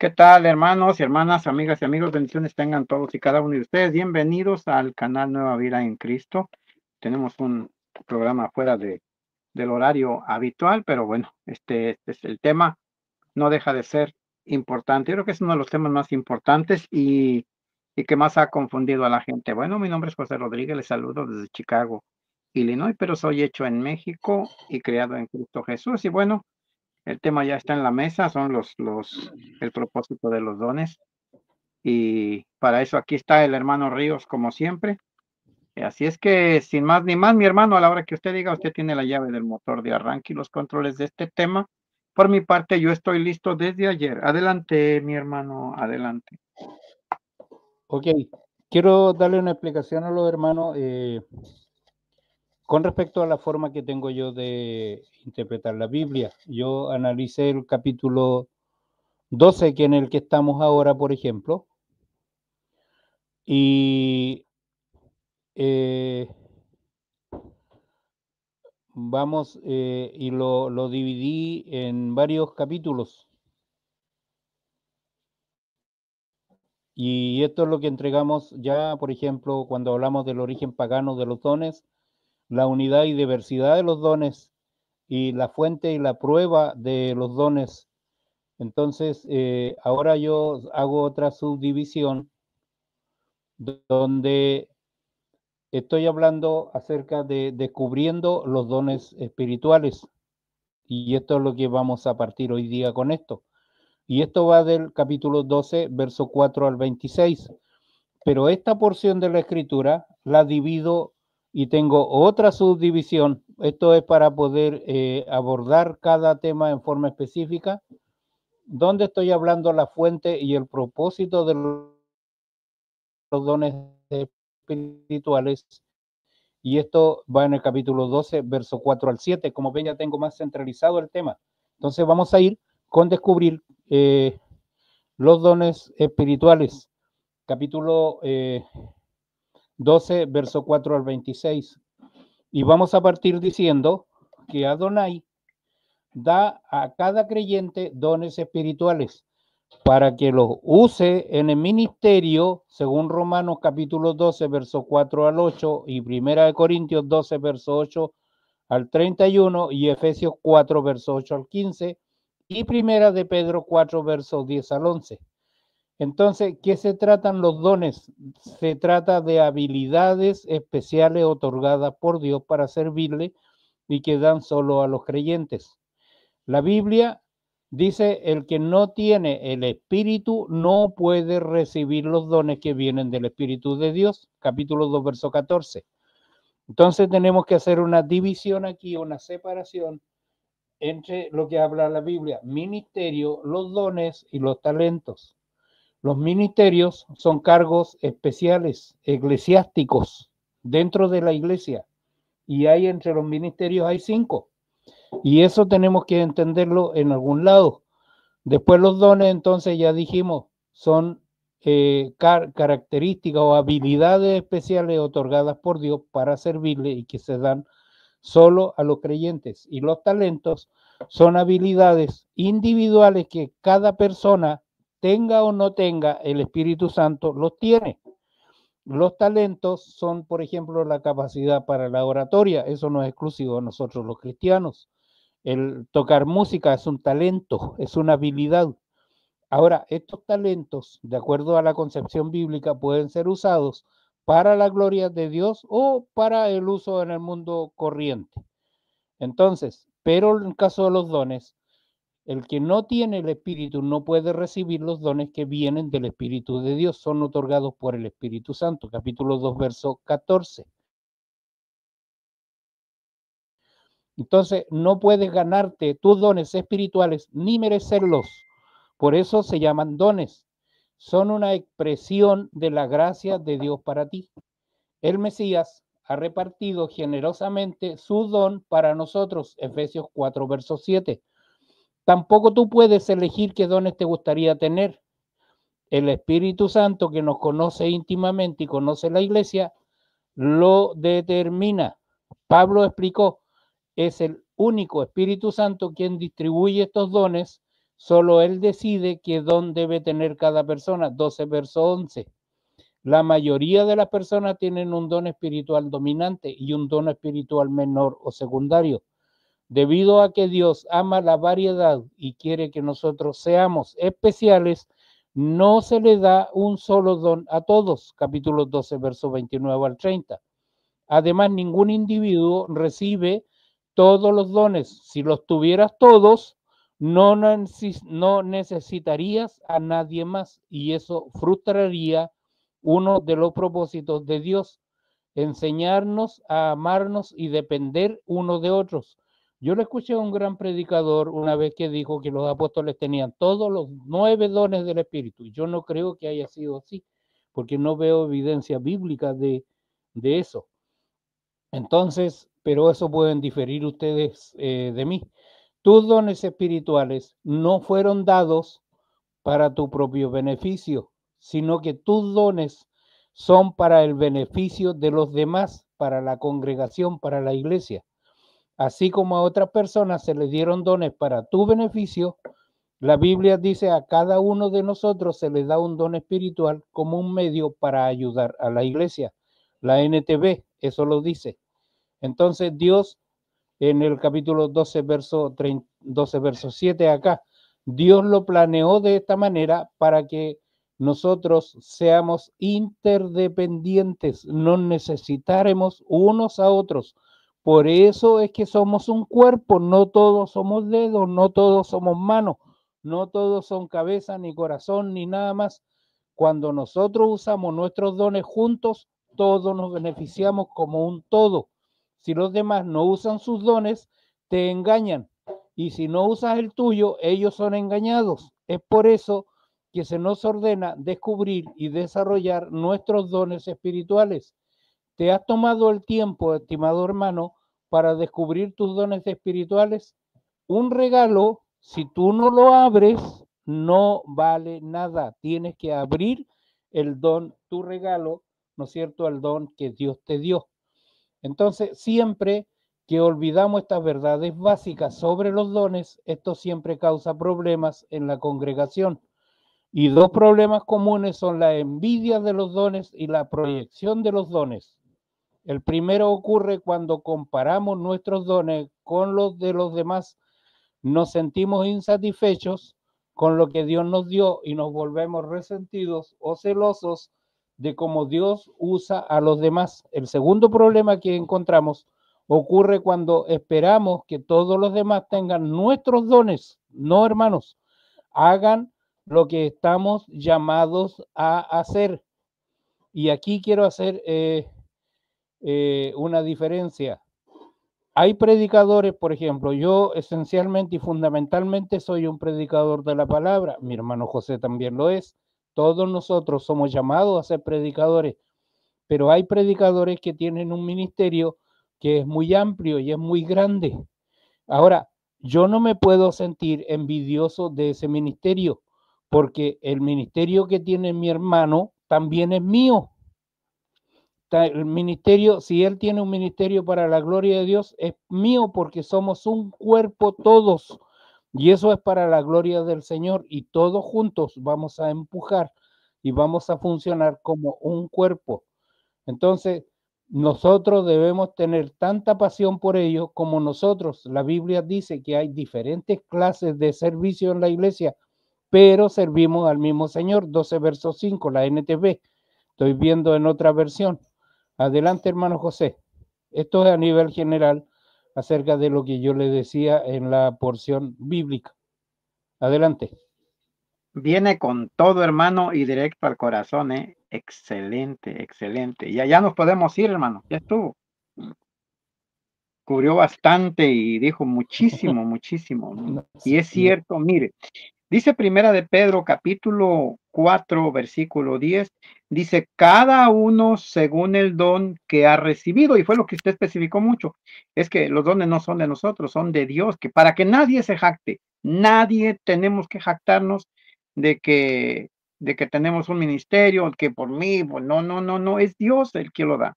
¿Qué tal, hermanos y hermanas, amigas y amigos? Bendiciones tengan todos y cada uno de ustedes. Bienvenidos al canal Nueva Vida en Cristo. Tenemos un programa fuera del horario habitual, pero bueno, este es el tema. No deja de ser importante. Yo creo que es uno de los temas más importantes y que más ha confundido a la gente. Bueno, mi nombre es José Rodríguez, les saludo desde Chicago, Illinois, pero soy hecho en México y criado en Cristo Jesús. Y bueno, el tema ya está en la mesa, son el propósito de los dones. Y para eso aquí está el hermano Ríos, como siempre. Así es que, sin más ni más, mi hermano, a la hora que usted diga, usted tiene la llave del motor de arranque y los controles de este tema. Por mi parte, yo estoy listo desde ayer. Adelante, mi hermano, adelante. Ok, quiero darle una explicación a los hermanos con respecto a la forma que tengo yo de interpretar la Biblia. Yo analicé el capítulo 12, que en el que estamos ahora, por ejemplo, y y lo dividí en varios capítulos. Y esto es lo que entregamos ya, por ejemplo, cuando hablamos del origen pagano de los dones, la unidad y diversidad de los dones y la fuente y la prueba de los dones. Entonces, ahora yo hago otra subdivisión donde estoy hablando acerca de descubriendo los dones espirituales. Y esto es lo que vamos a partir hoy día con esto. Y esto va del capítulo 12, verso 4 al 26. Pero esta porción de la escritura la divido y tengo otra subdivisión. Esto es para poder abordar cada tema en forma específica, donde estoy hablando la fuente y el propósito de los dones espirituales. Y esto va en el capítulo 12, verso 4 al 7. Como ven, ya tengo más centralizado el tema. Entonces vamos a ir con descubrir los dones espirituales. Capítulo 12, verso 4 al 26. Y vamos a partir diciendo que Adonai da a cada creyente dones espirituales para que los use en el ministerio, según Romanos capítulo 12, verso 4 al 8, y Primera de Corintios 12, verso 8 al 31, y Efesios 4, verso 8 al 15, y Primera de Pedro 4, verso 10 al 11. Entonces, ¿qué se tratan los dones? Se trata de habilidades especiales otorgadas por Dios para servirle y que dan solo a los creyentes. La Biblia dice, el que no tiene el Espíritu no puede recibir los dones que vienen del Espíritu de Dios. Capítulo 2, verso 14. Entonces tenemos que hacer una división aquí, una separación entre lo que habla la Biblia, ministerio, los dones y los talentos. Los ministerios son cargos especiales, eclesiásticos, dentro de la iglesia. Y hay entre los ministerios hay 5. Y eso tenemos que entenderlo en algún lado. Después los dones, entonces ya dijimos, son características o habilidades especiales otorgadas por Dios para servirle y que se dan solo a los creyentes. Y los talentos son habilidades individuales que cada persona, tenga o no tenga el Espíritu Santo, los tiene. Los talentos son, por ejemplo, la capacidad para la oratoria. Eso no es exclusivo de nosotros los cristianos. El tocar música es un talento, es una habilidad. Ahora, estos talentos, de acuerdo a la concepción bíblica, pueden ser usados para la gloria de Dios o para el uso en el mundo corriente. Entonces, pero en el caso de los dones, el que no tiene el Espíritu no puede recibir los dones que vienen del Espíritu de Dios, son otorgados por el Espíritu Santo. Capítulo 2, verso 14. Entonces, no puedes ganarte tus dones espirituales ni merecerlos. Por eso se llaman dones. Son una expresión de la gracia de Dios para ti. El Mesías ha repartido generosamente su don para nosotros. Efesios 4, verso 7. Tampoco tú puedes elegir qué dones te gustaría tener. El Espíritu Santo, que nos conoce íntimamente y conoce la iglesia, lo determina. Pablo explicó, es el único Espíritu Santo quien distribuye estos dones Solo Él decide qué don debe tener cada persona. 12 verso 11. La mayoría de las personas tienen un don espiritual dominante y un don espiritual menor o secundario. Debido a que Dios ama la variedad y quiere que nosotros seamos especiales, no se le da un solo don a todos. Capítulo 12, verso 29 al 30. Además, ningún individuo recibe todos los dones. Si los tuvieras todos, no necesitarías a nadie más y eso frustraría uno de los propósitos de Dios, enseñarnos a amarnos y depender unos de otros. Yo le escuché a un gran predicador una vez que dijo que los apóstoles tenían todos los 9 dones del Espíritu. Yo no creo que haya sido así, porque no veo evidencia bíblica de eso. Entonces, pero eso pueden diferir ustedes de mí. Tus dones espirituales no fueron dados para tu propio beneficio, sino que tus dones son para el beneficio de los demás, para la congregación, para la iglesia. Así como a otras personas se les dieron dones para tu beneficio, la Biblia dice a cada uno de nosotros se les da un don espiritual como un medio para ayudar a la iglesia. La NTV, eso lo dice. Entonces Dios, en el capítulo 12, verso 7 acá, Dios lo planeó de esta manera para que nosotros seamos interdependientes, no necesitáramos unos a otros. Por eso es que somos un cuerpo, no todos somos dedos, no todos somos manos, no todos son cabeza, ni corazón, ni nada más. Cuando nosotros usamos nuestros dones juntos, todos nos beneficiamos como un todo. Si los demás no usan sus dones, te engañan. Y si no usas el tuyo, ellos son engañados. Es por eso que se nos ordena descubrir y desarrollar nuestros dones espirituales. ¿Te has tomado el tiempo, estimado hermano, para descubrir tus dones espirituales? Un regalo, si tú no lo abres, no vale nada. Tienes que abrir el don, tu regalo, ¿no es cierto?, el don que Dios te dio. Entonces, siempre que olvidamos estas verdades básicas sobre los dones, esto siempre causa problemas en la congregación. Y dos problemas comunes son la envidia de los dones y la proyección de los dones. El primero ocurre cuando comparamos nuestros dones con los de los demás, nos sentimos insatisfechos con lo que Dios nos dio y nos volvemos resentidos o celosos de cómo Dios usa a los demás. El segundo problema que encontramos ocurre cuando esperamos que todos los demás tengan nuestros dones. No, hermanos, hagan lo que estamos llamados a hacer. Y aquí quiero hacer una diferencia. Hay predicadores, por ejemplo, yo esencialmente y fundamentalmente soy un predicador de la palabra, mi hermano José también lo es, todos nosotros somos llamados a ser predicadores, pero hay predicadores que tienen un ministerio que es muy amplio y es muy grande. Ahora, yo no me puedo sentir envidioso de ese ministerio, porque el ministerio que tiene mi hermano también es mío. El ministerio, si él tiene un ministerio para la gloria de Dios, es mío porque somos un cuerpo todos. Y eso es para la gloria del Señor y todos juntos vamos a empujar y vamos a funcionar como un cuerpo. Entonces, nosotros debemos tener tanta pasión por ello como nosotros. La Biblia dice que hay diferentes clases de servicio en la iglesia, pero servimos al mismo Señor. 12 verso 5, la NTV. Estoy viendo en otra versión. Adelante, hermano José. Esto es a nivel general acerca de lo que yo le decía en la porción bíblica. Adelante. Viene con todo, hermano, y directo al corazón, ¿eh? Excelente, excelente. Ya nos podemos ir, hermano. Ya estuvo. Cubrió bastante y dijo muchísimo, muchísimo. No, Y es cierto, mire, dice Primera de Pedro, capítulo 4, versículo 10, dice, cada uno según el don que ha recibido, y fue lo que usted especificó mucho, es que los dones no son de nosotros, son de Dios, que para que nadie se jacte, nadie tenemos que jactarnos de que tenemos un ministerio, que por mí, pues no, es Dios el que lo da.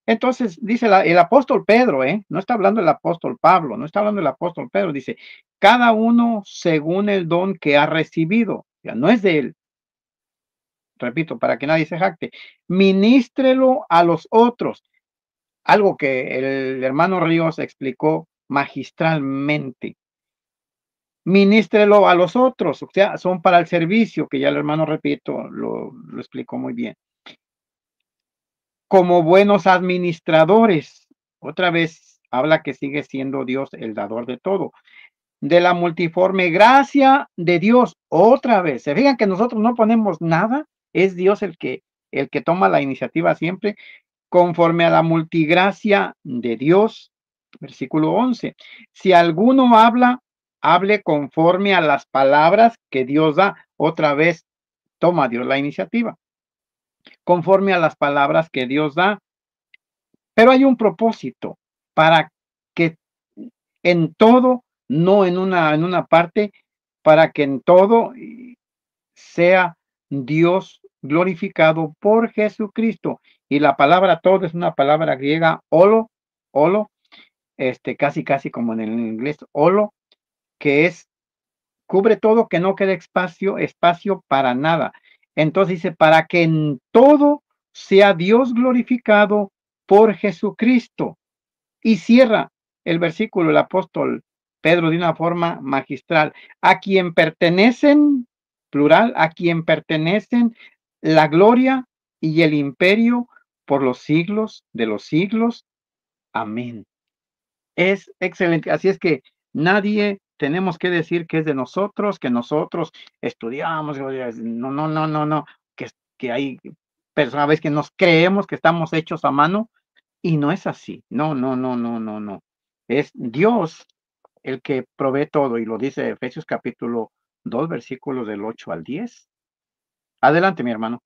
Entonces, dice el apóstol Pedro, no está hablando el apóstol Pablo, no está hablando el apóstol Pedro, dice, cada uno según el don que ha recibido, ya no es de él. Repito, para que nadie se jacte, ministrelo a los otros. Algo que el hermano Ríos explicó magistralmente. Ministrelo a los otros, o sea, son para el servicio, que ya el hermano, repito, lo explicó muy bien. Como buenos administradores, otra vez habla que sigue siendo Dios el dador de todo. De la multiforme gracia de Dios, otra vez. Se fijan que nosotros no ponemos nada, es Dios el que toma la iniciativa siempre, conforme a la multigracia de Dios. Versículo 11. Si alguno habla, hable conforme a las palabras que Dios da. Otra vez toma Dios la iniciativa. Conforme a las palabras que Dios da. Pero hay un propósito para que en todo, no en una parte, para que en todo sea Dios glorificado por Jesucristo. Y la palabra todo es una palabra griega, olo, casi como en el inglés, olo, que es, cubre todo, que no quede espacio para nada. Entonces dice, para que en todo sea Dios glorificado por Jesucristo. Y cierra el versículo el apóstol Pedro de una forma magistral. A quien pertenecen, plural, a quien pertenecen la gloria y el imperio por los siglos de los siglos. Amén. Es excelente. Así es que nadie tenemos que decir que es de nosotros, que nosotros estudiamos. No. Que hay personas que nos creemos que estamos hechos a mano. Y no es así. No. Es Dios el que provee todo, y lo dice Efesios capítulo 2, versículos del 8 al 10. Adelante, mi hermano.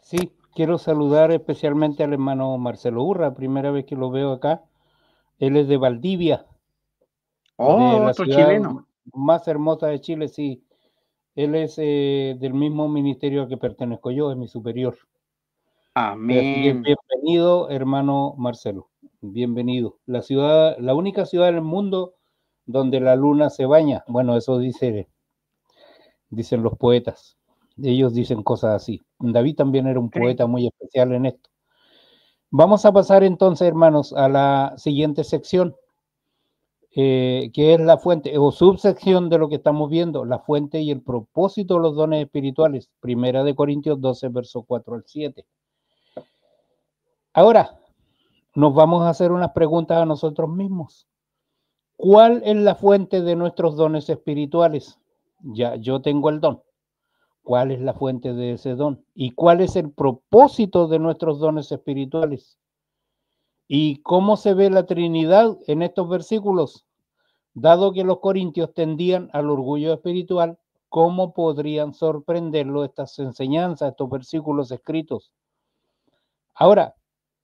Sí, quiero saludar especialmente al hermano Marcelo Urra, primera vez que lo veo acá. Él es de Valdivia, de la Otro ciudad chileno. más hermosa de Chile, sí. Él es del mismo ministerio al que pertenezco yo, es mi superior. Así que Amén. bienvenido, hermano Marcelo. Bienvenido. La única ciudad del mundo donde la luna se baña. Bueno, eso dicen los poetas. Ellos dicen cosas así. David también era un poeta muy especial en esto. Vamos a pasar entonces, hermanos, a la siguiente sección, que es la fuente o subsección de lo que estamos viendo, la fuente y el propósito de los dones espirituales. Primera de Corintios 12, verso 4 al 7. Ahora, nos vamos a hacer unas preguntas a nosotros mismos. ¿Cuál es la fuente de nuestros dones espirituales? Ya, yo tengo el don. ¿Cuál es la fuente de ese don? ¿Y cuál es el propósito de nuestros dones espirituales? ¿Y cómo se ve la Trinidad en estos versículos? Dado que los corintios tendían al orgullo espiritual, ¿cómo podrían sorprenderlo estas enseñanzas, estos versículos escritos? Ahora,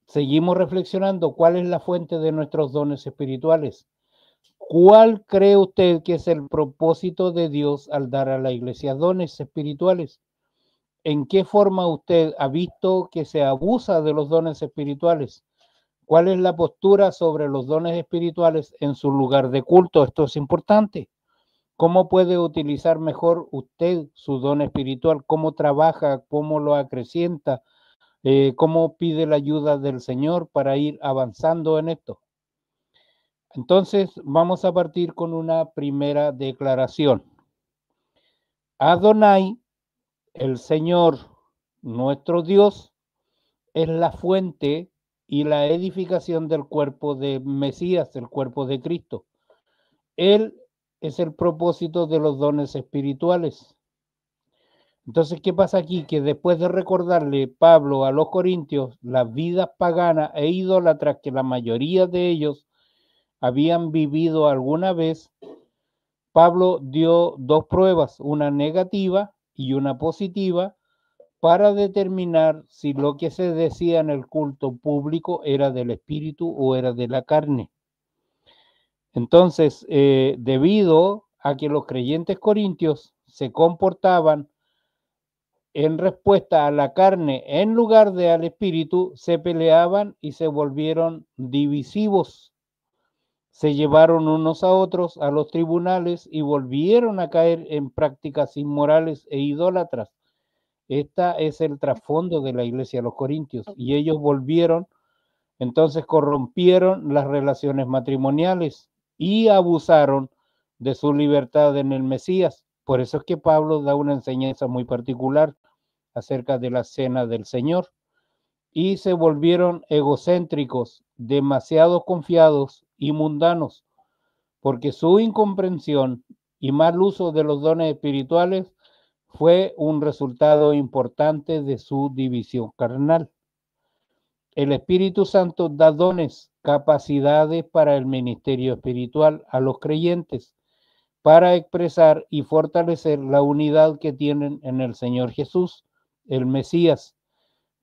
seguimos reflexionando, ¿cuál es la fuente de nuestros dones espirituales? ¿Cuál cree usted que es el propósito de Dios al dar a la iglesia dones espirituales? ¿En qué forma usted ha visto que se abusa de los dones espirituales? ¿Cuál es la postura sobre los dones espirituales en su lugar de culto? Esto es importante. ¿Cómo puede utilizar mejor usted su don espiritual? ¿Cómo trabaja? ¿Cómo lo acrecienta? ¿Cómo pide la ayuda del Señor para ir avanzando en esto? Entonces, vamos a partir con una primera declaración. Adonai, el Señor, nuestro Dios, es la fuente y la edificación del cuerpo de Mesías, el cuerpo de Cristo. Él es el propósito de los dones espirituales. Entonces, ¿qué pasa aquí? Que después de recordarle Pablo a los corintios las vidas paganas e idólatras que la mayoría de ellos habían vivido alguna vez, Pablo dio dos pruebas, una negativa y una positiva, para determinar si lo que se decía en el culto público era del espíritu o era de la carne. Entonces, debido a que los creyentes corintios se comportaban en respuesta a la carne en lugar de al espíritu, se peleaban y se volvieron divisivos. Se llevaron unos a otros a los tribunales y volvieron a caer en prácticas inmorales e idólatras. Este es el trasfondo de la iglesia de los Corintios. Y ellos volvieron, entonces corrompieron las relaciones matrimoniales y abusaron de su libertad en el Mesías. Por eso es que Pablo da una enseñanza muy particular acerca de la cena del Señor. Y se volvieron egocéntricos, demasiado confiados y mundanos, porque su incomprensión y mal uso de los dones espirituales fue un resultado importante de su división carnal. El Espíritu Santo da dones, capacidades para el ministerio espiritual a los creyentes, para expresar y fortalecer la unidad que tienen en el Señor Jesús, el Mesías.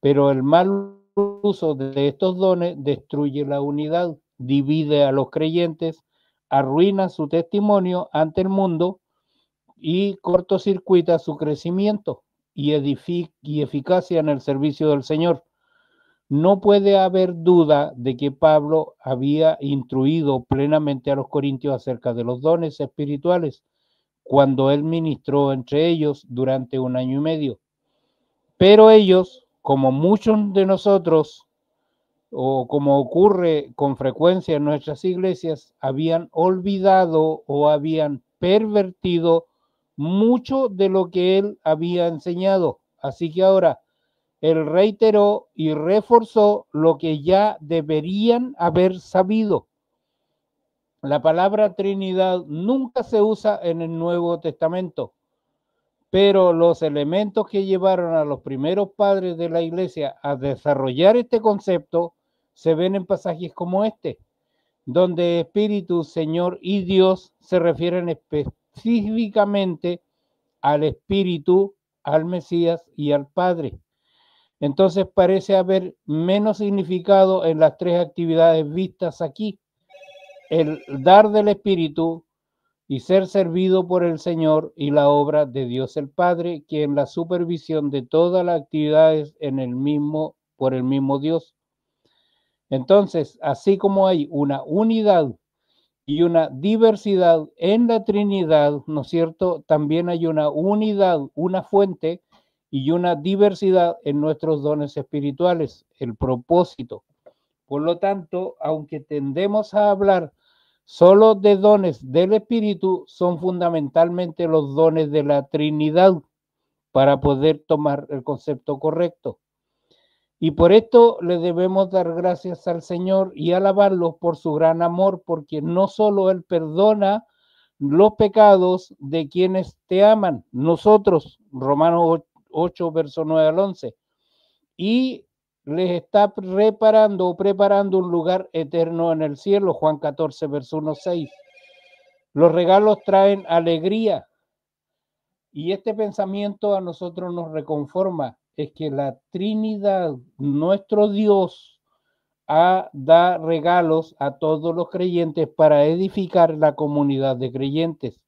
Pero el mal uso de estos dones destruye la unidad, divide a los creyentes, arruina su testimonio ante el mundo y cortocircuita su crecimiento y eficacia en el servicio del Señor. No puede haber duda de que Pablo había instruido plenamente a los corintios acerca de los dones espirituales cuando él ministró entre ellos durante 1 año y medio. Pero ellos, como muchos de nosotros, o como ocurre con frecuencia en nuestras iglesias, habían olvidado o habían pervertido mucho de lo que él había enseñado. Así que ahora él reiteró y reforzó lo que ya deberían haber sabido. La palabra Trinidad nunca se usa en el Nuevo Testamento, pero los elementos que llevaron a los primeros padres de la iglesia a desarrollar este concepto se ven en pasajes como este, donde Espíritu, Señor y Dios se refieren específicamente al Espíritu, al Mesías y al Padre. Entonces parece haber menos significado en las tres actividades vistas aquí. El dar del Espíritu y ser servido por el Señor y la obra de Dios el Padre, que en la supervisión de todas las actividades por el mismo Dios. Entonces, así como hay una unidad y una diversidad en la Trinidad, ¿no es cierto? También hay una unidad, una fuente y una diversidad en nuestros dones espirituales, el propósito. Por lo tanto, aunque tendemos a hablar solo de dones del Espíritu, son fundamentalmente los dones de la Trinidad para poder tomar el concepto correcto. Y por esto le debemos dar gracias al Señor y alabarlo por su gran amor, porque no solo Él perdona los pecados de quienes te aman, nosotros, Romanos 8, verso 9 al 11, y les está preparando un lugar eterno en el cielo, Juan 14, verso 1, 6. Los regalos traen alegría, y este pensamiento a nosotros nos reconforma, es que la Trinidad, nuestro Dios, da regalos a todos los creyentes para edificar la comunidad de creyentes.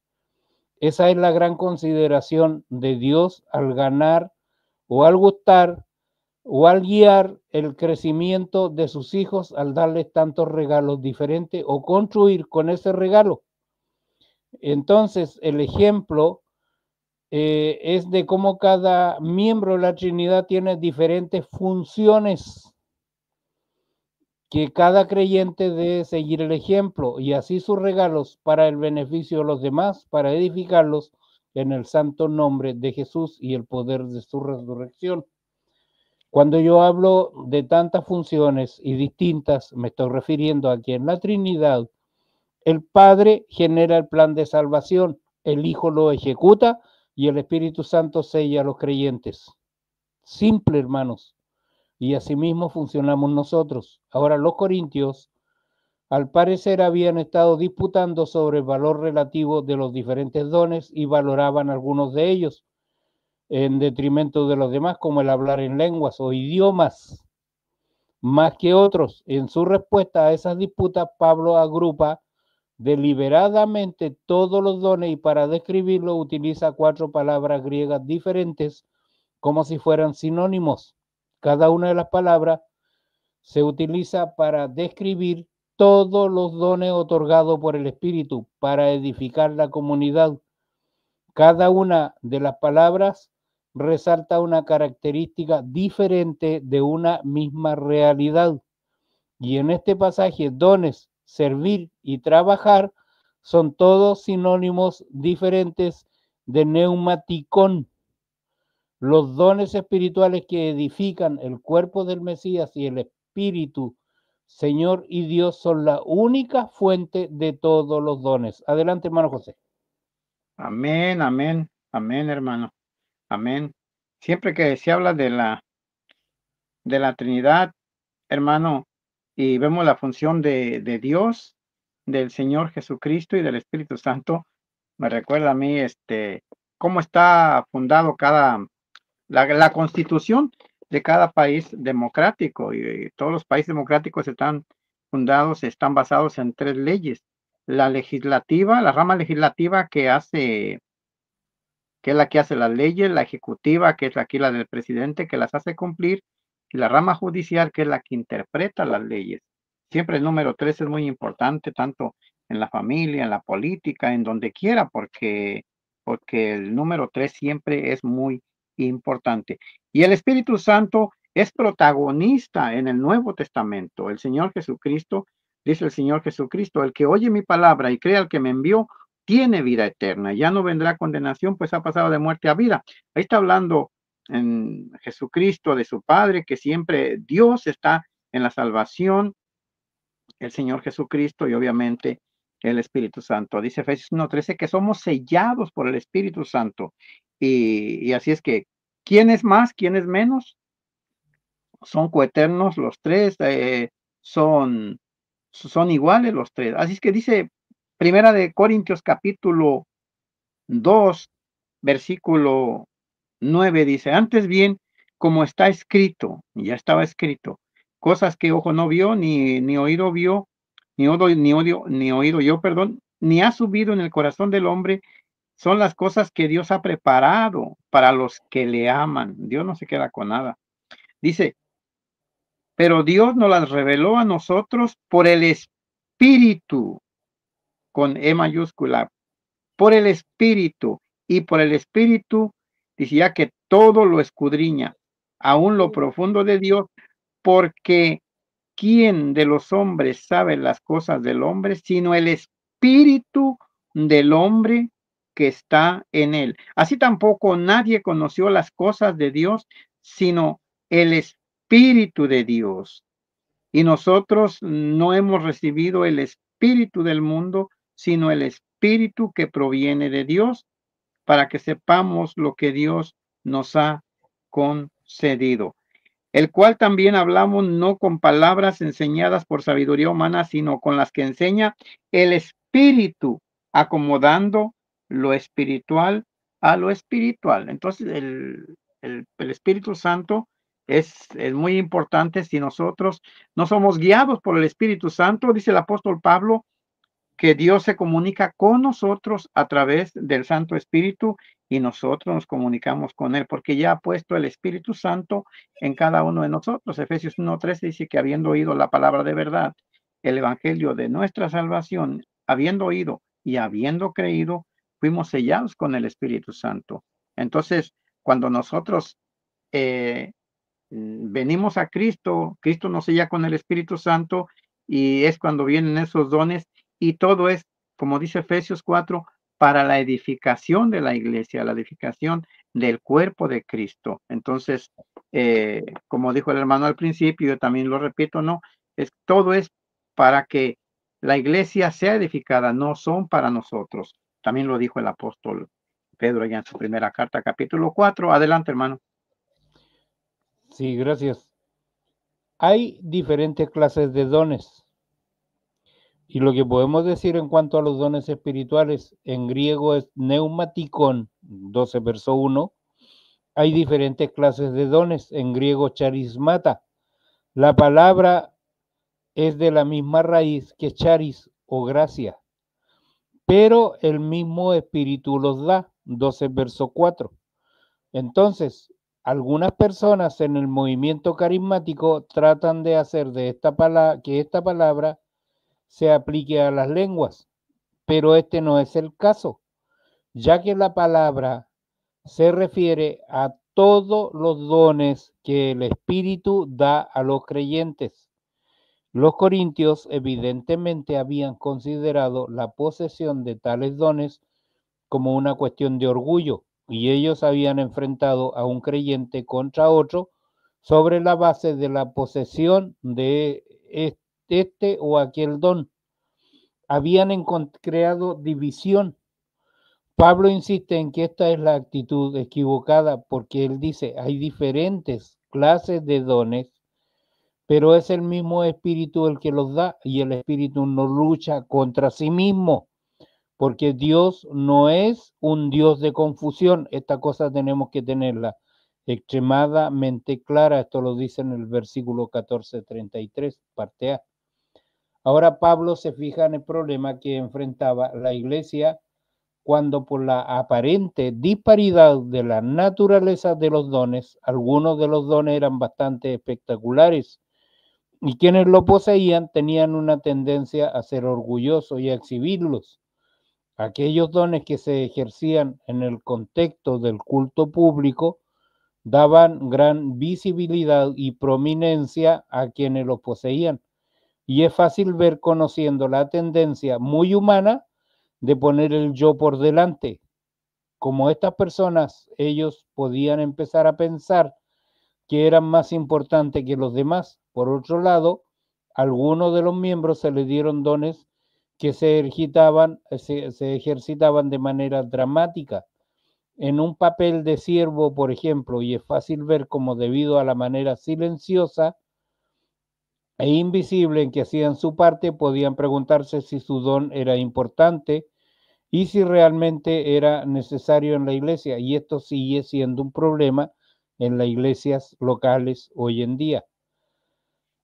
Esa es la gran consideración de Dios al ganar o al gustar o al guiar el crecimiento de sus hijos al darles tantos regalos diferentes o construir con ese regalo. Entonces, el ejemplo es de cómo cada miembro de la Trinidad tiene diferentes funciones que cada creyente debe seguir el ejemplo y así sus regalos para el beneficio de los demás, para edificarlos en el santo nombre de Jesús y el poder de su resurrección. Cuando yo hablo de tantas funciones y distintas, me estoy refiriendo a que en la Trinidad el Padre genera el plan de salvación, el Hijo lo ejecuta y el Espíritu Santo sella a los creyentes. Simple, hermanos. Y asimismo funcionamos nosotros. Ahora, los corintios, al parecer, habían estado disputando sobre el valor relativo de los diferentes dones y valoraban algunos de ellos en detrimento de los demás, como el hablar en lenguas o idiomas, más que otros. En su respuesta a esas disputas, Pablo agrupa deliberadamente todos los dones y para describirlo utiliza 4 palabras griegas diferentes como si fueran sinónimos. Cada una de las palabras se utiliza para describir todos los dones otorgados por el Espíritu para edificar la comunidad. Cada una de las palabras resalta una característica diferente de una misma realidad. Y en este pasaje, dones, servir y trabajar son todos sinónimos diferentes de neumaticón. Los dones espirituales que edifican el cuerpo del Mesías y el Espíritu, Señor y Dios, son la única fuente de todos los dones. Adelante, hermano José. Amén, amén, amén, hermano. Amén. Siempre que se habla de la Trinidad, hermano, y vemos la función de Dios, del Señor Jesucristo y del Espíritu Santo, me recuerda a mí cómo está fundado la constitución de cada país democrático, y todos los países democráticos están fundados, están basados en 3 leyes. La legislativa, la rama legislativa que es la que hace las leyes, la ejecutiva, que es aquí la del presidente, que las hace cumplir, y la rama judicial, que es la que interpreta las leyes. Siempre el número 3 es muy importante, tanto en la familia, en la política, en donde quiera, porque el número 3 siempre es muy importante. Y el Espíritu Santo es protagonista en el Nuevo Testamento. El Señor Jesucristo, dice el Señor Jesucristo, el que oye mi palabra y crea al que me envió, tiene vida eterna, ya no vendrá condenación, pues ha pasado de muerte a vida. Ahí está hablando en Jesucristo de su Padre, que siempre Dios está en la salvación, el Señor Jesucristo y obviamente el Espíritu Santo. Dice Efesios 1:13 que somos sellados por el Espíritu Santo. Y así es que, ¿quién es más? ¿Quién es menos? Son coeternos los tres, son iguales los tres. Así es que dice Primera de Corintios capítulo 2, versículo 9, dice, antes bien, como está escrito, y ya estaba escrito, cosas que ojo no vio, ni oído vio, ni oído yo, perdón, ni ha subido en el corazón del hombre, son las cosas que Dios ha preparado para los que le aman. Dios no se queda con nada. Dice, pero Dios nos las reveló a nosotros por el Espíritu, con E mayúscula, por el Espíritu, y por el Espíritu decía que todo lo escudriña, aún lo profundo de Dios, porque ¿quién de los hombres sabe las cosas del hombre, sino el Espíritu del hombre que está en él? Así tampoco nadie conoció las cosas de Dios, sino el Espíritu de Dios. Y nosotros no hemos recibido el espíritu del mundo, sino el espíritu que proviene de Dios, para que sepamos lo que Dios nos ha concedido, el cual también hablamos no con palabras enseñadas por sabiduría humana, sino con las que enseña el Espíritu, acomodando lo espiritual a lo espiritual. Entonces, el Espíritu Santo es muy importante. Si nosotros no somos guiados por el Espíritu Santo, dice el apóstol Pablo, que Dios se comunica con nosotros a través del Santo Espíritu y nosotros nos comunicamos con Él, porque ya ha puesto el Espíritu Santo en cada uno de nosotros. Efesios 1:13 dice que habiendo oído la palabra de verdad, el Evangelio de nuestra salvación, habiendo oído y habiendo creído, fuimos sellados con el Espíritu Santo. Entonces, cuando nosotros venimos a Cristo, Cristo nos sella con el Espíritu Santo y es cuando vienen esos dones y todo es, como dice Efesios 4, para la edificación de la iglesia, la edificación del cuerpo de Cristo. Entonces, como dijo el hermano al principio, yo también lo repito, no, todo es para que la iglesia sea edificada, no son para nosotros. También lo dijo el apóstol Pedro ya en su primera carta, capítulo 4. Adelante, hermano. Sí, gracias. Hay diferentes clases de dones. Y lo que podemos decir en cuanto a los dones espirituales, en griego es neumatikon, 12 verso 1. Hay diferentes clases de dones, en griego charismata. La palabra es de la misma raíz que charis o gracia, pero el mismo espíritu los da, 12 verso 4. Entonces, algunas personas en el movimiento carismático tratan de hacer de que esta palabra se aplique a las lenguas, pero este no es el caso, ya que la palabra se refiere a todos los dones que el Espíritu da a los creyentes. Los corintios evidentemente habían considerado la posesión de tales dones como una cuestión de orgullo, y ellos habían enfrentado a un creyente contra otro sobre la base de la posesión de este o aquel don. Habían creado división. Pablo insiste en que esta es la actitud equivocada porque él dice, hay diferentes clases de dones, pero es el mismo espíritu el que los da y el espíritu no lucha contra sí mismo, porque Dios no es un Dios de confusión. Esta cosa tenemos que tenerla extremadamente clara. Esto lo dice en el versículo 14:33, parte A. Ahora Pablo se fija en el problema que enfrentaba la iglesia cuando por la aparente disparidad de la naturaleza de los dones, algunos de los dones eran bastante espectaculares y quienes lo poseían tenían una tendencia a ser orgullosos y a exhibirlos. Aquellos dones que se ejercían en el contexto del culto público daban gran visibilidad y prominencia a quienes los poseían. Y es fácil ver conociendo la tendencia muy humana de poner el yo por delante. Como estas personas, ellos podían empezar a pensar que eran más importantes que los demás. Por otro lado, a algunos de los miembros se les dieron dones que se ejercitaban de manera dramática en un papel de siervo, por ejemplo, y es fácil ver cómo debido a la manera silenciosa e invisible en que hacían su parte, podían preguntarse si su don era importante y si realmente era necesario en la iglesia. Y esto sigue siendo un problema en las iglesias locales hoy en día.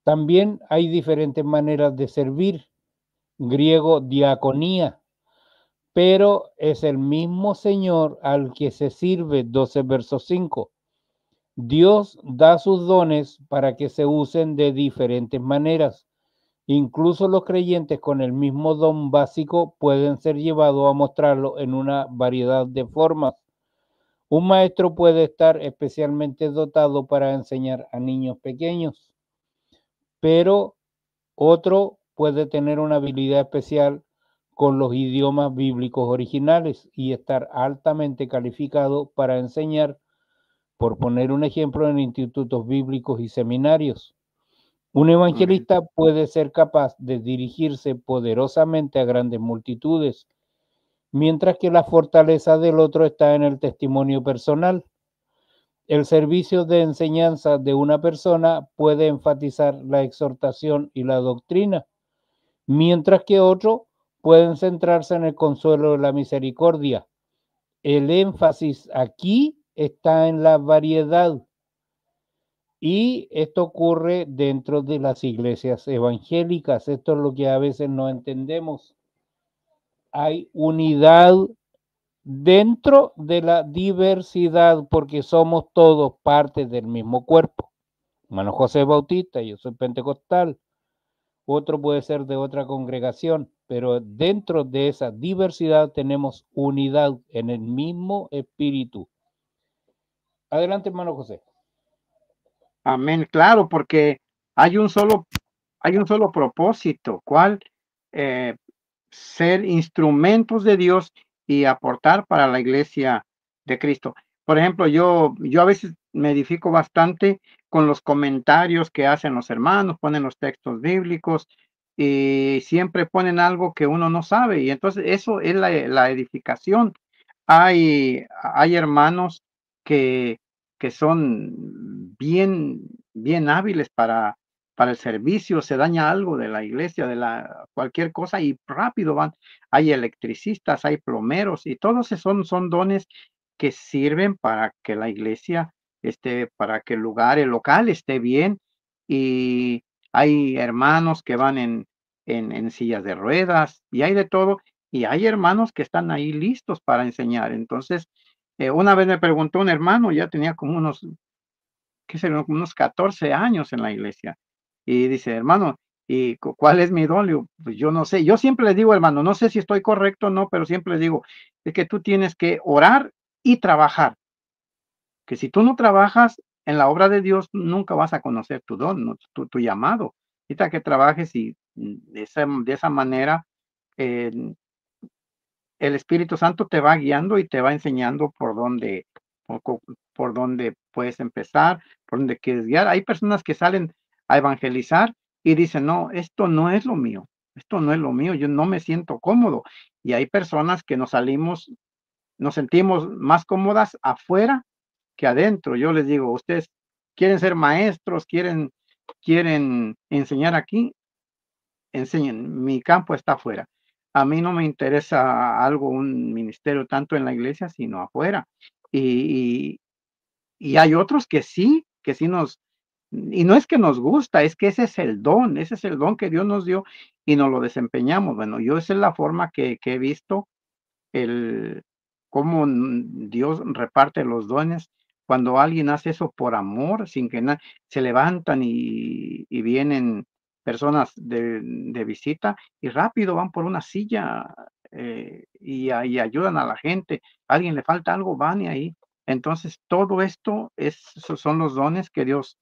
También hay diferentes maneras de servir, griego diaconía, pero es el mismo Señor al que se sirve, 12 versos 5. Dios da sus dones para que se usen de diferentes maneras. Incluso los creyentes con el mismo don básico pueden ser llevados a mostrarlo en una variedad de formas. Un maestro puede estar especialmente dotado para enseñar a niños pequeños, pero otro puede tener una habilidad especial con los idiomas bíblicos originales y estar altamente calificado para enseñar, por poner un ejemplo, en institutos bíblicos y seminarios. Un evangelista puede ser capaz de dirigirse poderosamente a grandes multitudes, mientras que la fortaleza del otro está en el testimonio personal. El servicio de enseñanza de una persona puede enfatizar la exhortación y la doctrina, mientras que otros pueden centrarse en el consuelo de la misericordia. El énfasis aquí está en la variedad. Y esto ocurre dentro de las iglesias evangélicas. Esto es lo que a veces no entendemos. Hay unidad dentro de la diversidad porque somos todos parte del mismo cuerpo. Hermano José Bautista, yo soy pentecostal, otro puede ser de otra congregación, pero dentro de esa diversidad tenemos unidad en el mismo espíritu. Adelante, hermano José. Amén, claro, porque hay un solo propósito, ¿cuál? Ser instrumentos de Dios y aportar para la iglesia de Cristo. Por ejemplo, yo a veces me edifico bastante con los comentarios que hacen los hermanos, ponen los textos bíblicos y siempre ponen algo que uno no sabe y entonces eso es la edificación. Hay hermanos que, que son bien hábiles para el servicio, se daña algo de la iglesia, cualquier cosa y rápido van. Hay electricistas, hay plomeros y todos esos son dones que sirven para que la iglesia para que el local esté bien. Y hay hermanos que van en sillas de ruedas y hay de todo. Y hay hermanos que están ahí listos para enseñar. Entonces, una vez me preguntó un hermano, ya tenía como unos qué sé, unos 14 años en la iglesia. Y dice, hermano, ¿y cuál es mi don? Le digo, pues yo no sé. Yo siempre le digo, hermano, no sé si estoy correcto o no, pero siempre le digo, es que tú tienes que orar y trabajar. Que si tú no trabajas en la obra de Dios, nunca vas a conocer tu don, tu llamado. Necesita que trabajes y de esa manera eh, el Espíritu Santo te va guiando y te va enseñando por, por dónde puedes empezar, por dónde quieres guiar. Hay personas que salen a evangelizar y dicen, no, esto no es lo mío, esto no es lo mío, yo no me siento cómodo. Y hay personas que nos sentimos más cómodas afuera que adentro. Yo les digo, ustedes quieren ser maestros, quieren enseñar aquí, enseñen, mi campo está afuera. A mí no me interesa algo, un ministerio tanto en la iglesia, sino afuera. Y, y hay otros que sí y no es que nos gusta, es que ese es el don que Dios nos dio y nos lo desempeñamos. Bueno, yo esa es la forma que he visto el cómo Dios reparte los dones. Cuando alguien hace eso por amor, sin que se levantan y vienen personas de visita y rápido van por una silla y ayudan a la gente. A alguien le falta algo, van y ahí. Entonces, todo esto son los dones que Dios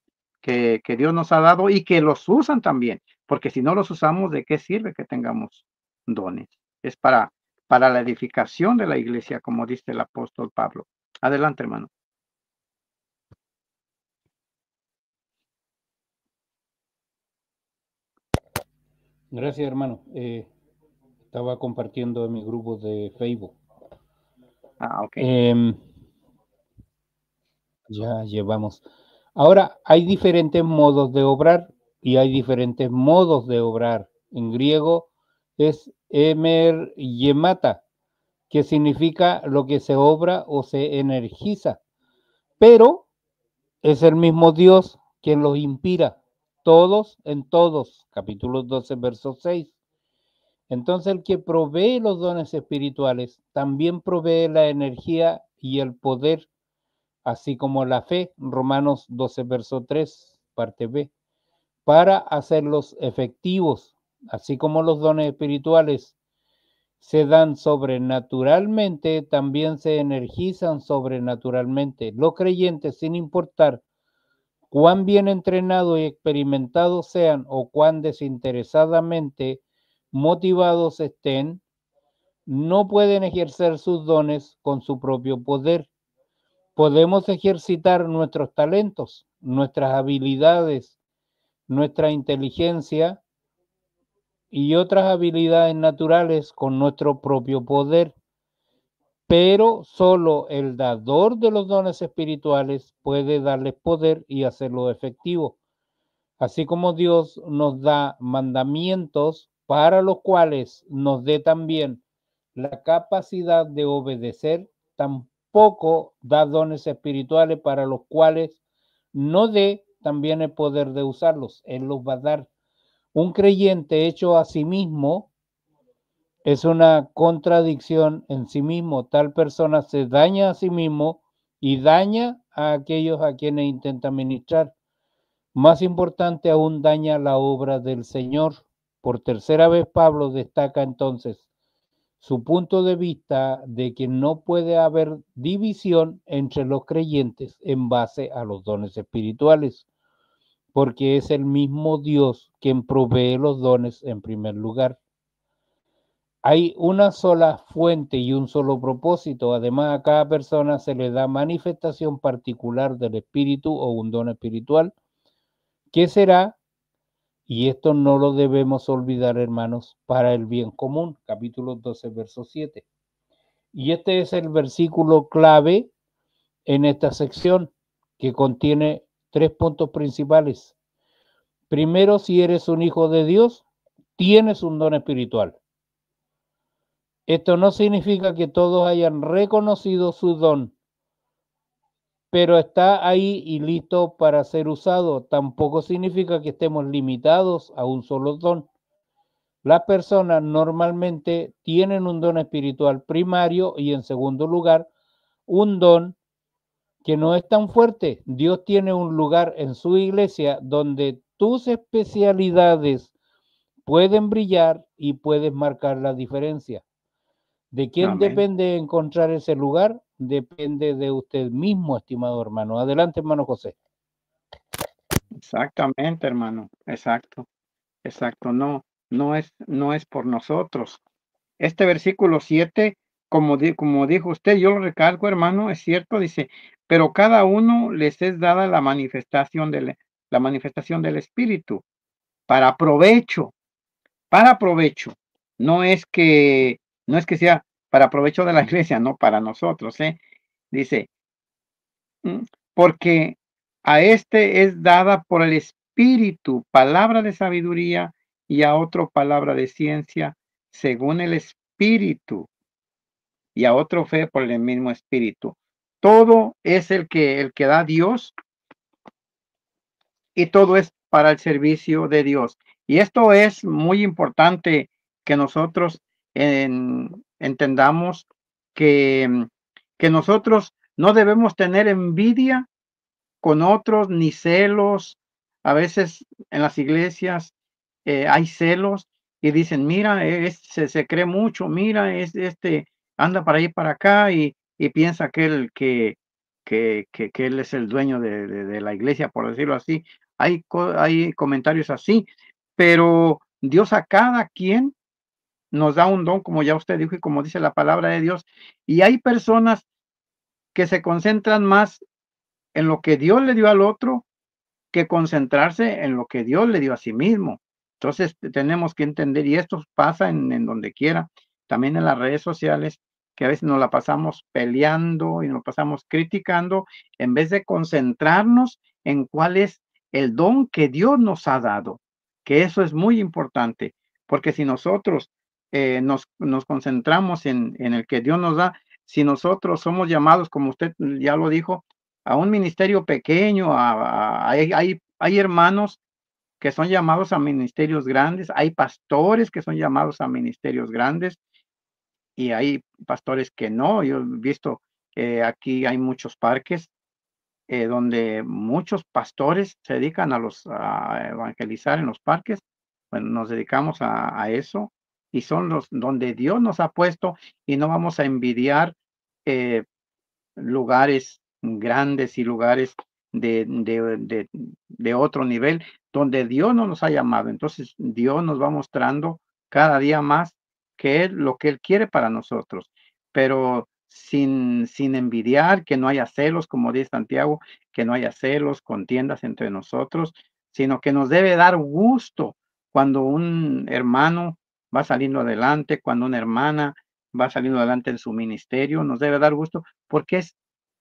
nos ha dado y que los usan también, porque si no los usamos, ¿de qué sirve que tengamos dones? Es para la edificación de la iglesia, como dice el apóstol Pablo. Adelante, hermano. Gracias, hermano. Estaba compartiendo en mi grupo de Facebook. Ok. Ya llevamos. Ahora, hay diferentes modos de obrar y hay diferentes modos de obrar. En griego es emergemata, que significa lo que se obra o se energiza. Pero es el mismo Dios quien los inspira, todos en todos. Capítulo 12, verso 6. Entonces el que provee los dones espirituales también provee la energía y el poder, así como la fe, Romanos 12, verso 3, parte B, para hacerlos efectivos, así como los dones espirituales se dan sobrenaturalmente, también se energizan sobrenaturalmente. Los creyentes, sin importar cuán bien entrenados y experimentados sean o cuán desinteresadamente motivados estén, no pueden ejercer sus dones con su propio poder. Podemos ejercitar nuestros talentos, nuestras habilidades, nuestra inteligencia y otras habilidades naturales con nuestro propio poder, pero solo el dador de los dones espirituales puede darles poder y hacerlo efectivo. Así como Dios nos da mandamientos para los cuales nos dé también la capacidad de obedecer, tampoco da dones espirituales para los cuales no dé también el poder de usarlos. Él los va a dar. Un creyente hecho a sí mismo es una contradicción en sí mismo. Tal persona se daña a sí mismo y daña a aquellos a quienes intenta ministrar. Más importante aún, daña la obra del Señor. Por tercera vez Pablo destaca entonces su punto de vista de que no puede haber división entre los creyentes en base a los dones espirituales, porque es el mismo Dios quien provee los dones en primer lugar. Hay una sola fuente y un solo propósito. Además, a cada persona se le da manifestación particular del Espíritu o un don espiritual. ¿Qué será? Y esto no lo debemos olvidar, hermanos, para el bien común. Capítulo 12, verso 7. Y este es el versículo clave en esta sección que contiene 3 puntos principales. Primero, si eres un hijo de Dios, tienes un don espiritual. Esto no significa que todos hayan reconocido su don, pero está ahí y listo para ser usado. Tampoco significa que estemos limitados a un solo don. Las personas normalmente tienen un don espiritual primario y en segundo lugar, un don que no es tan fuerte. Dios tiene un lugar en su iglesia donde tus especialidades pueden brillar y puedes marcar la diferencia. ¿De quién Amén. depende encontrar ese lugar? Depende de usted mismo, estimado hermano. Adelante, hermano José. Exactamente, hermano. Exacto. Exacto. No es por nosotros. Este versículo 7, como dijo usted, yo lo recalco, hermano, es cierto, dice, pero cada uno les es dada la manifestación del Espíritu para provecho, para provecho. No es que, no es que sea para provecho de la iglesia, no para nosotros, ¿eh? Dice, porque a este es dada por el Espíritu palabra de sabiduría y a otro palabra de ciencia, según el Espíritu, y a otro fe por el mismo Espíritu. Todo es el que da Dios, y todo es para el servicio de Dios. Y esto es muy importante que nosotros entendamos que nosotros no debemos tener envidia con otros ni celos. A veces en las iglesias hay celos y dicen, mira, se cree mucho, mira, anda para ahí para acá y piensa que que él es el dueño de la iglesia, por decirlo así. Hay comentarios así, pero Dios a cada quien nos da un don, como ya usted dijo y como dice la palabra de Dios. Y hay personas que se concentran más en lo que Dios le dio al otro que concentrarse en lo que Dios le dio a sí mismo. Entonces tenemos que entender, y esto pasa en donde quiera, también en las redes sociales, que a veces nos la pasamos peleando y nos pasamos criticando, en vez de concentrarnos en cuál es el don que Dios nos ha dado, que eso es muy importante, porque si nosotros nos concentramos en el que Dios nos da, si nosotros somos llamados, como usted ya lo dijo, a un ministerio pequeño, hay hermanos que son llamados a ministerios grandes, hay pastores que son llamados a ministerios grandes y hay pastores que no. Yo he visto que aquí hay muchos parques donde muchos pastores se dedican a evangelizar en los parques. Bueno, nos dedicamos a eso y son los donde Dios nos ha puesto, y no vamos a envidiar eh, lugares grandes y lugares de otro nivel donde Dios no nos ha llamado. Entonces Dios nos va mostrando cada día más qué es lo que Él quiere para nosotros, pero sin envidiar, que no haya celos, como dice Santiago, que no haya celos, contiendas entre nosotros, sino que nos debe dar gusto cuando un hermano va saliendo adelante, cuando una hermana va saliendo adelante en su ministerio, nos debe dar gusto porque es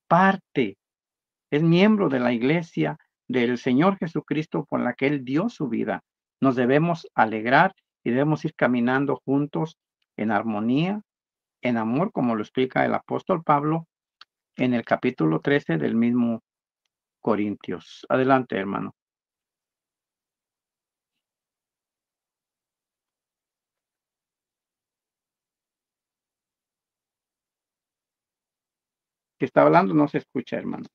parte, es miembro de la iglesia del Señor Jesucristo por la que Él dio su vida. Nos debemos alegrar y debemos ir caminando juntos en armonía, en amor, como lo explica el apóstol Pablo en el capítulo 13 del mismo Corintios. Adelante, hermano. Que está hablando no se escucha, hermano.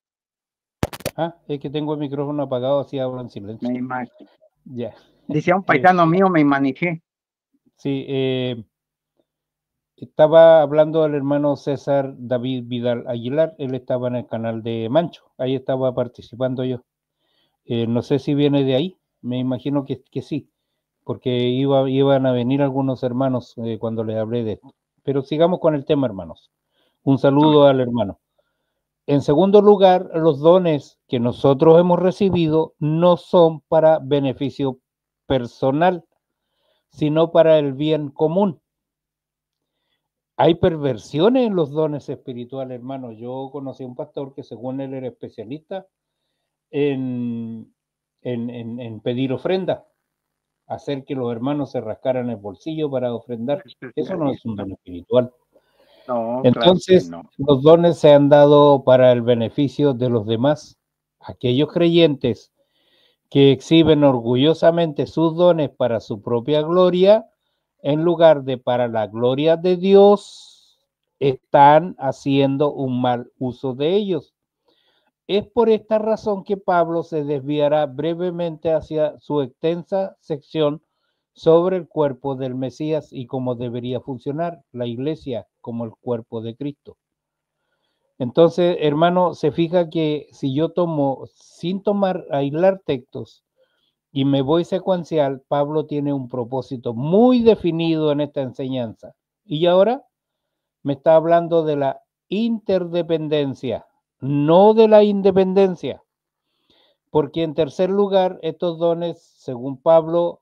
Ah, es que tengo el micrófono apagado, así hablo en silencio. Me imagino. Ya. Decía un paisano mío, me manejé. Sí, estaba hablando del hermano César David Vidal Aguilar, él estaba en el canal de Mancho, ahí estaba participando yo. No sé si viene de ahí, me imagino que sí, porque iban a venir algunos hermanos cuando les hablé de esto. Pero sigamos con el tema, hermanos. Un saludo al hermano. En segundo lugar, los dones que nosotros hemos recibido no son para beneficio personal, sino para el bien común. Hay perversiones en los dones espirituales, hermano. Yo conocí a un pastor que según él era especialista en pedir ofrenda, hacer que los hermanos se rascaran el bolsillo para ofrendar. Eso no es un don espiritual. No, claro que Entonces, no. los dones se han dado para el beneficio de los demás. Aquellos creyentes que exhiben orgullosamente sus dones para su propia gloria, en lugar de para la gloria de Dios, están haciendo un mal uso de ellos. Es por esta razón que Pablo se desviará brevemente hacia su extensa sección sobre el cuerpo del Mesías y cómo debería funcionar la iglesia como el cuerpo de Cristo. Entonces, hermano, se fija que si yo tomo, sin aislar textos y me voy secuencial, Pablo tiene un propósito muy definido en esta enseñanza. Y ahora me está hablando de la interdependencia, no de la independencia. Porque en tercer lugar, estos dones, según Pablo,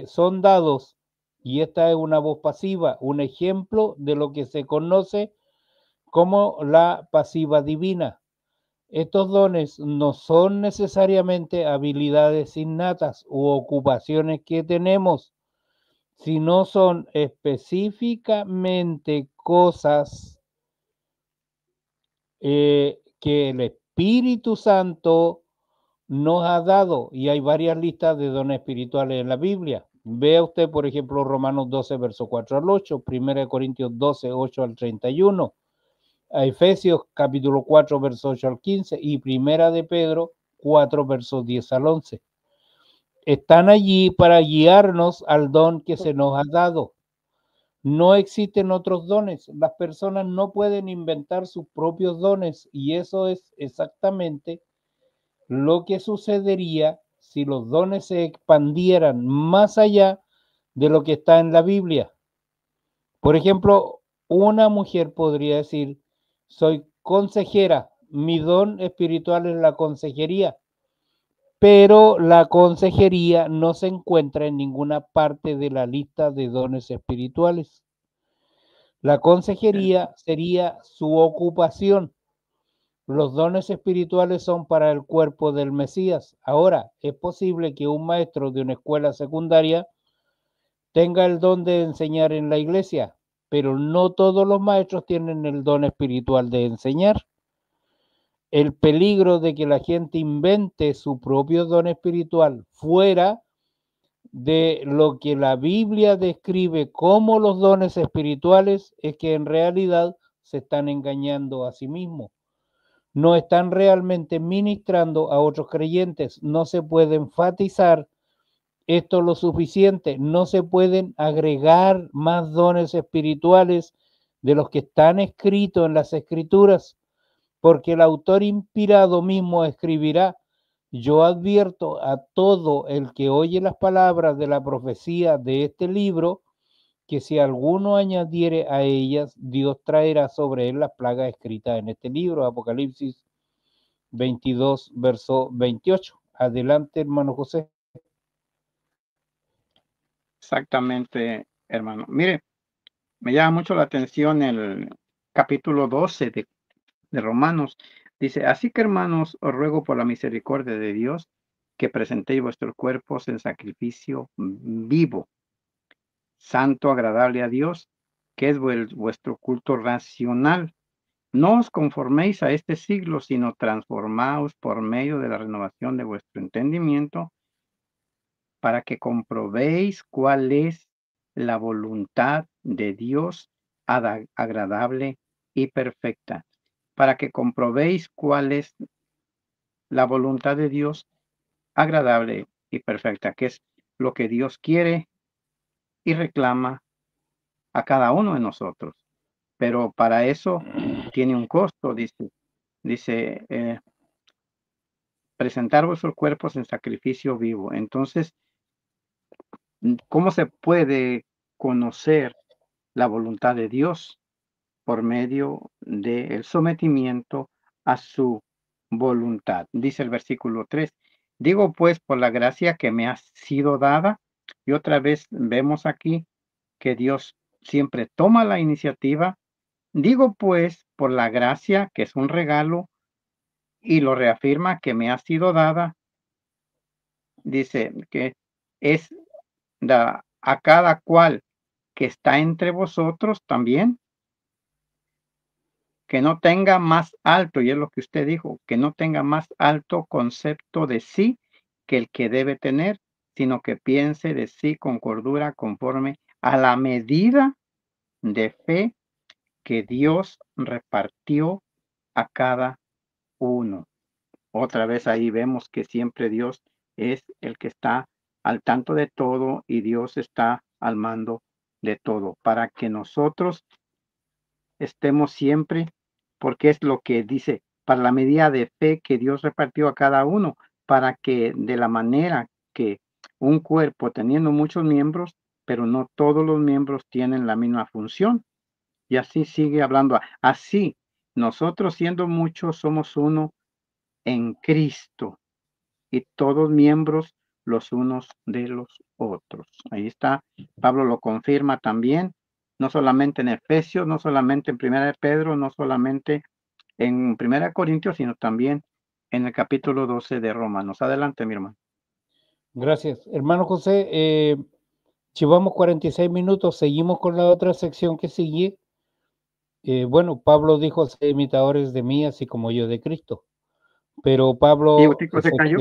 son dados, y esta es una voz pasiva, un ejemplo de lo que se conoce como la pasiva divina. Estos dones no son necesariamente habilidades innatas u ocupaciones que tenemos, sino son específicamente cosas que el Espíritu Santo nos ha dado, y hay varias listas de dones espirituales en la Biblia. Vea usted, por ejemplo, Romanos 12, verso 4 al 8, 1 Corintios 12, 8 al 31, a Efesios capítulo 4, verso 8 al 15 y Primera de Pedro 4, versos 10 al 11. Están allí para guiarnos al don que se nos ha dado. No existen otros dones. Las personas no pueden inventar sus propios dones y eso es exactamente lo que sucedería si los dones se expandieran más allá de lo que está en la Biblia. Por ejemplo, una mujer podría decir, soy consejera, mi don espiritual es la consejería, pero la consejería no se encuentra en ninguna parte de la lista de dones espirituales. La consejería sería su ocupación. Los dones espirituales son para el cuerpo del Mesías. Ahora, es posible que un maestro de una escuela secundaria tenga el don de enseñar en la iglesia, pero no todos los maestros tienen el don espiritual de enseñar. El peligro de que la gente invente su propio don espiritual fuera de lo que la Biblia describe como los dones espirituales es que en realidad se están engañando a sí mismos. No están realmente ministrando a otros creyentes. No se puede enfatizar esto lo suficiente. No se pueden agregar más dones espirituales de los que están escritos en las escrituras, porque el autor inspirado mismo escribirá, yo advierto a todo el que oye las palabras de la profecía de este libro, que si alguno añadiere a ellas, Dios traerá sobre él las plagas escritas en este libro, Apocalipsis 22, verso 28. Adelante, hermano José. Exactamente, hermano. Mire, me llama mucho la atención el capítulo 12 de Romanos. Dice, así que hermanos, os ruego por la misericordia de Dios que presentéis vuestros cuerpos en sacrificio vivo, santo, agradable a Dios, que es vuestro culto racional. No os conforméis a este siglo, sino transformaos por medio de la renovación de vuestro entendimiento, para que comprobéis cuál es la voluntad de Dios agradable y perfecta. Para que comprobéis cuál es la voluntad de Dios agradable y perfecta, que es lo que Dios quiere y reclama a cada uno de nosotros. Pero para eso tiene un costo, dice, presentar vuestros cuerpos en sacrificio vivo. Entonces, ¿cómo se puede conocer la voluntad de Dios? Por medio del sometimiento a su voluntad. Dice el versículo 3. Digo pues por la gracia que me ha sido dada, y otra vez vemos aquí que Dios siempre toma la iniciativa. Digo pues por la gracia que es un regalo y lo reafirma que me ha sido dada, dice que es a cada cual que está entre vosotros también, que no tenga más alto, y es lo que usted dijo, que no tenga más alto concepto de sí que el que debe tener, sino que piense de sí con cordura conforme a la medida de fe que Dios repartió a cada uno. Otra vez ahí vemos que siempre Dios es el que está al tanto de todo y Dios está al mando de todo, para que nosotros estemos siempre, porque es lo que dice, para la medida de fe que Dios repartió a cada uno, para que de la manera que un cuerpo teniendo muchos miembros, pero no todos los miembros tienen la misma función. Y así sigue hablando. Así, nosotros siendo muchos somos uno en Cristo y todos miembros los unos de los otros. Ahí está, Pablo lo confirma también, no solamente en Efesios, no solamente en Primera de Pedro, no solamente en Primera de Corintios, sino también en el capítulo 12 de Romanos. Adelante, mi hermano. Gracias. Hermano José, llevamos 46 minutos, seguimos con la otra sección que sigue. Bueno, Pablo dijo, ser imitadores de mí, así como yo de Cristo. Pero ¿Y Pablo Eutico se cayó?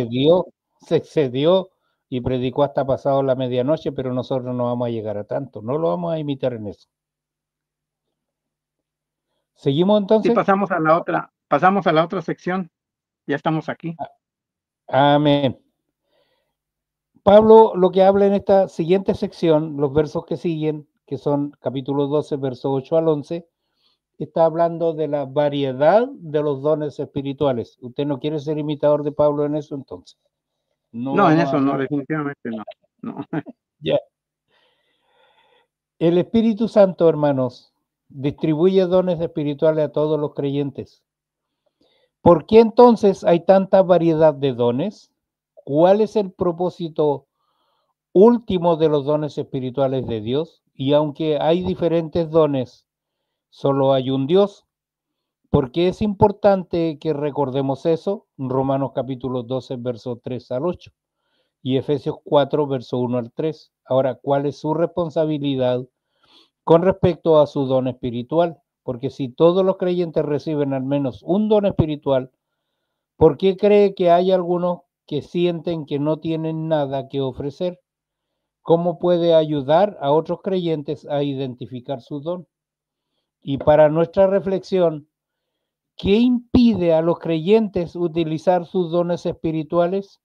se excedió y predicó hasta pasado la medianoche, pero nosotros no vamos a llegar a tanto, no lo vamos a imitar en eso. ¿Seguimos Sí, entonces? pasamos a la otra sección. Ya estamos aquí. Amén. Pablo lo que habla en esta siguiente sección, los versos que siguen, que son capítulo 12, versos 8 al 11, está hablando de la variedad de los dones espirituales. ¿Usted no quiere ser imitador de Pablo en eso entonces? No No, en vamos a eso no, hablar. definitivamente no. No. Ya. El Espíritu Santo, hermanos, distribuye dones espirituales a todos los creyentes. ¿Por qué entonces hay tanta variedad de dones? ¿Cuál es el propósito último de los dones espirituales de Dios? Y aunque hay diferentes dones, solo hay un Dios. ¿Por qué es importante que recordemos eso? Romanos capítulo 12, verso 3 al 8 y Efesios 4, verso 1 al 3. Ahora, ¿cuál es su responsabilidad con respecto a su don espiritual? Porque si todos los creyentes reciben al menos un don espiritual, ¿por qué cree que hay algunos que sienten que no tienen nada que ofrecer? ¿Cómo puede ayudar a otros creyentes a identificar su don? Y para nuestra reflexión, ¿qué impide a los creyentes utilizar sus dones espirituales?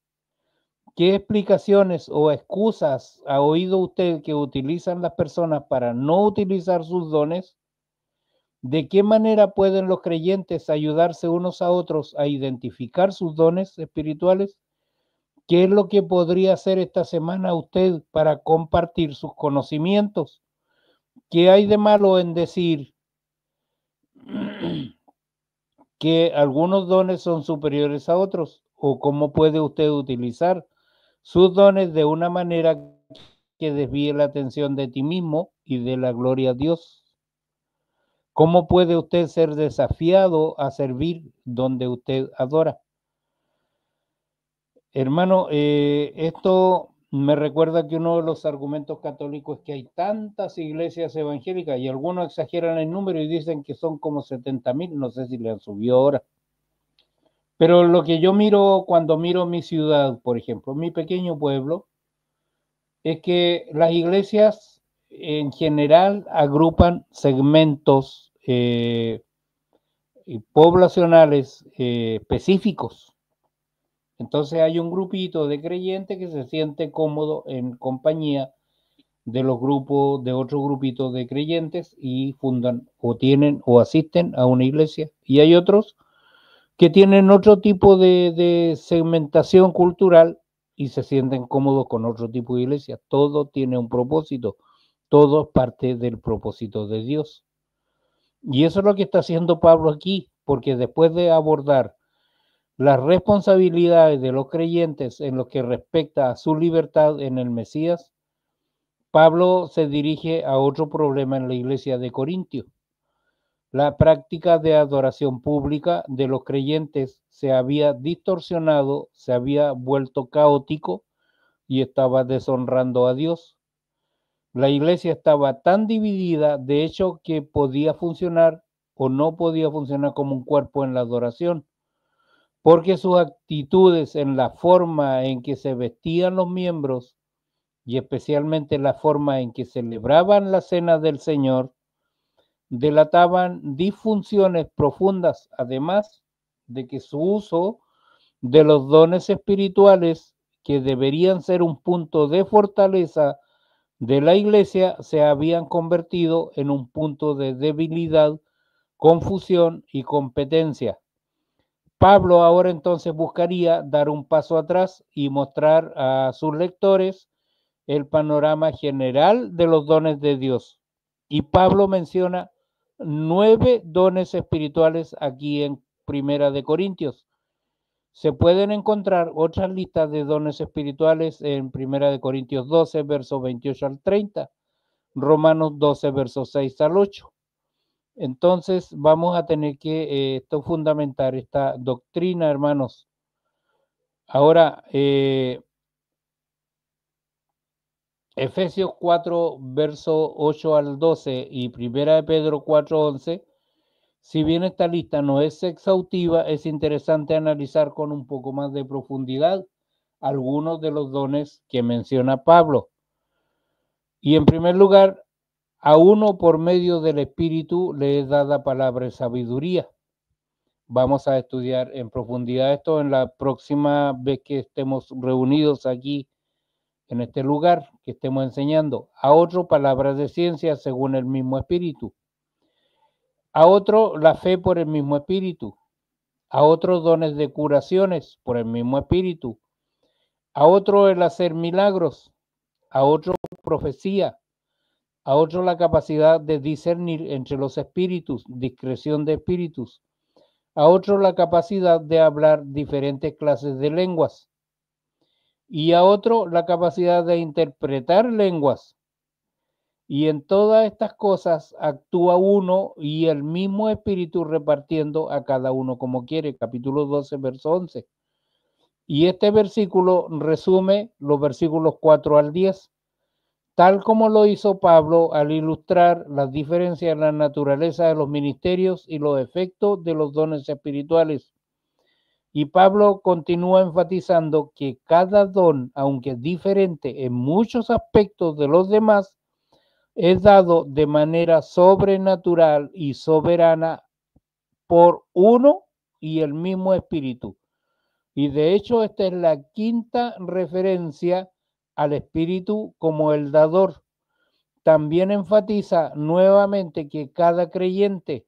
¿Qué explicaciones o excusas ha oído usted que utilizan las personas para no utilizar sus dones? ¿De qué manera pueden los creyentes ayudarse unos a otros a identificar sus dones espirituales? ¿Qué es lo que podría hacer esta semana usted para compartir sus conocimientos? ¿Qué hay de malo en decir que algunos dones son superiores a otros? ¿O cómo puede usted utilizar sus dones de una manera que desvíe la atención de ti mismo y de la gloria a Dios? ¿Cómo puede usted ser desafiado a servir donde usted adora? Hermano, esto me recuerda que uno de los argumentos católicos es que hay tantas iglesias evangélicas y algunos exageran el número y dicen que son como 70,000, no sé si le han subido ahora. Pero lo que yo miro cuando miro mi ciudad, por ejemplo, mi pequeño pueblo, es que las iglesias en general agrupan segmentos poblacionales específicos. Entonces hay un grupito de creyentes que se siente cómodo en compañía de los grupos, de otro grupito de creyentes y fundan o tienen o asisten a una iglesia. Y hay otros que tienen otro tipo de segmentación cultural y se sienten cómodos con otro tipo de iglesia. Todo tiene un propósito, todo es parte del propósito de Dios. Y eso es lo que está haciendo Pablo aquí, porque después de abordar las responsabilidades de los creyentes en lo que respecta a su libertad en el Mesías, Pablo se dirige a otro problema en la iglesia de Corintio. La práctica de adoración pública de los creyentes se había distorsionado, se había vuelto caótico y estaba deshonrando a Dios. La iglesia estaba tan dividida, de hecho, que podía funcionar o no podía funcionar como un cuerpo en la adoración, porque sus actitudes en la forma en que se vestían los miembros y especialmente la forma en que celebraban la cena del Señor delataban disfunciones profundas, además de que su uso de los dones espirituales, que deberían ser un punto de fortaleza de la iglesia, se habían convertido en un punto de debilidad, confusión y competencia. Pablo ahora entonces buscaría dar un paso atrás y mostrar a sus lectores el panorama general de los dones de Dios. Y Pablo menciona 9 dones espirituales aquí en Primera de Corintios. Se pueden encontrar otras listas de dones espirituales en Primera de Corintios 12, versos 28 al 30, Romanos 12, versos 6 al 8. Entonces vamos a tener que esto fundamentar esta doctrina, hermanos. Ahora, Efesios 4, verso 8 al 12 y Primera de Pedro 4, 11, si bien esta lista no es exhaustiva, es interesante analizar con un poco más de profundidad algunos de los dones que menciona Pablo. Y en primer lugar, a uno por medio del Espíritu le es dada palabra de sabiduría. Vamos a estudiar en profundidad esto en la próxima vez que estemos reunidos aquí en este lugar, que estemos enseñando. A otro, palabras de ciencia según el mismo Espíritu. A otro, la fe por el mismo Espíritu. A otros, dones de curaciones por el mismo Espíritu. A otro, el hacer milagros. A otro, profecía. A otro, la capacidad de discernir entre los espíritus, discreción de espíritus. A otro, la capacidad de hablar diferentes clases de lenguas. Y a otro, la capacidad de interpretar lenguas. Y en todas estas cosas actúa uno y el mismo espíritu repartiendo a cada uno como quiere. Capítulo 12, verso 11. Y este versículo resume los versículos 4 al 10, tal como lo hizo Pablo al ilustrar las diferencias en la naturaleza de los ministerios y los efectos de los dones espirituales. Y Pablo continúa enfatizando que cada don, aunque diferente en muchos aspectos de los demás, es dado de manera sobrenatural y soberana por uno y el mismo Espíritu. Y de hecho esta es la quinta referencia al Espíritu como el dador. También enfatiza nuevamente que cada creyente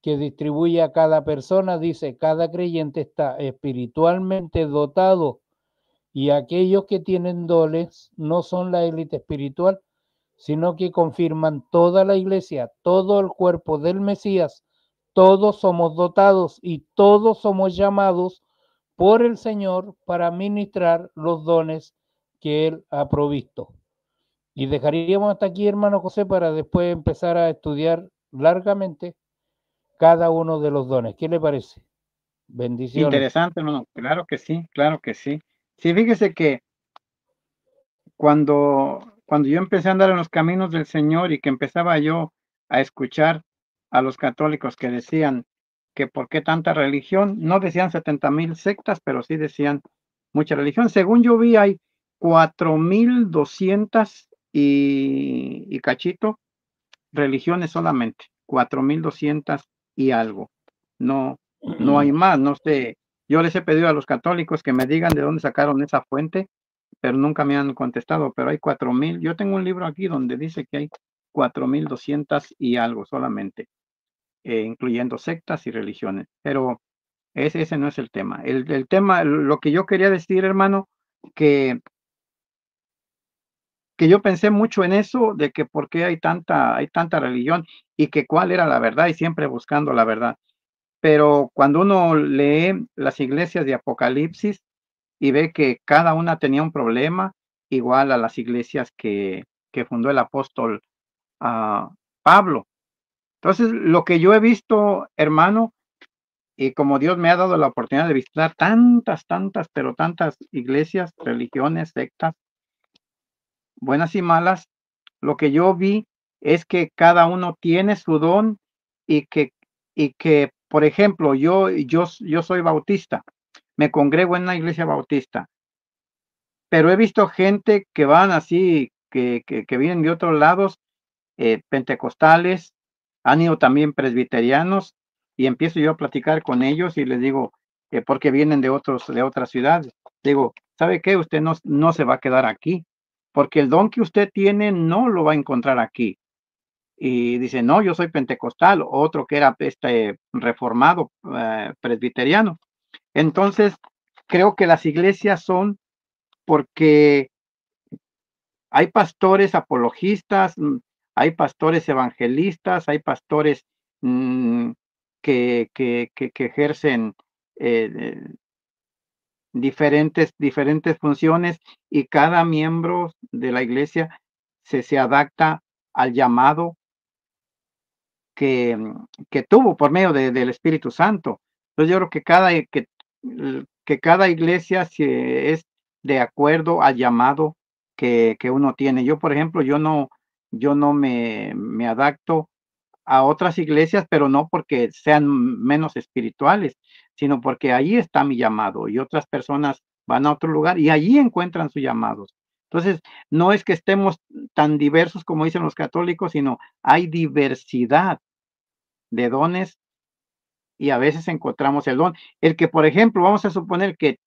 que distribuye a cada persona, dice, cada creyente está espiritualmente dotado y aquellos que tienen dones no son la élite espiritual, sino que confirman toda la iglesia, todo el cuerpo del Mesías. Todos somos dotados y todos somos llamados por el Señor para ministrar los dones que Él ha provisto. Y dejaríamos hasta aquí, hermano José, para después empezar a estudiar largamente cada uno de los dones. ¿Qué le parece? Bendiciones. Interesante, hermano. Claro que sí, claro que sí. Sí, fíjese que cuando yo empecé a andar en los caminos del Señor y que empezaba yo a escuchar a los católicos que decían que por qué tanta religión, no decían 70,000 sectas, pero sí decían mucha religión. Según yo vi, hay 4,200 y cachito religiones solamente, 4,200 y algo. No, no hay más, no sé. Yo les he pedido a los católicos que me digan de dónde sacaron esa fuente, pero nunca me han contestado, pero hay 4,000. Yo tengo un libro aquí donde dice que hay 4,200 y algo solamente, incluyendo sectas y religiones, pero ese no es el tema. El tema, lo que yo quería decir, hermano, que yo pensé mucho en eso, de que por qué hay tanta religión y que cuál era la verdad y siempre buscando la verdad. Pero cuando uno lee las iglesias de Apocalipsis y ve que cada una tenía un problema, igual a las iglesias que fundó el apóstol Pablo. Entonces, lo que yo he visto, hermano, y como Dios me ha dado la oportunidad de visitar pero tantas iglesias, religiones, sectas, buenas y malas, lo que yo vi es que cada uno tiene su don y que, por ejemplo, yo soy bautista, me congrego en una iglesia bautista, pero he visto gente que van así, que vienen de otros lados, pentecostales, han ido también presbiterianos, y empiezo yo a platicar con ellos y les digo, porque vienen de otras ciudades, digo, ¿sabe qué? Usted no se va a quedar aquí, porque el don que usted tiene no lo va a encontrar aquí. Y dice, no, yo soy pentecostal, otro que era reformado, presbiteriano. Entonces, creo que las iglesias son porque hay pastores apologistas, hay pastores evangelistas, hay pastores mm, que ejercen eh, diferentes funciones, y cada miembro de la iglesia se adapta al llamado que tuvo por medio del Espíritu Santo. Entonces yo creo que cada iglesia es de acuerdo al llamado que uno tiene. Yo, por ejemplo, yo no me adapto a otras iglesias, pero no porque sean menos espirituales, sino porque ahí está mi llamado, y otras personas van a otro lugar y allí encuentran sus llamados. Entonces, no es que estemos tan diversos como dicen los católicos, sino hay diversidad de dones, y a veces encontramos el don. El que, por ejemplo, vamos a suponer que,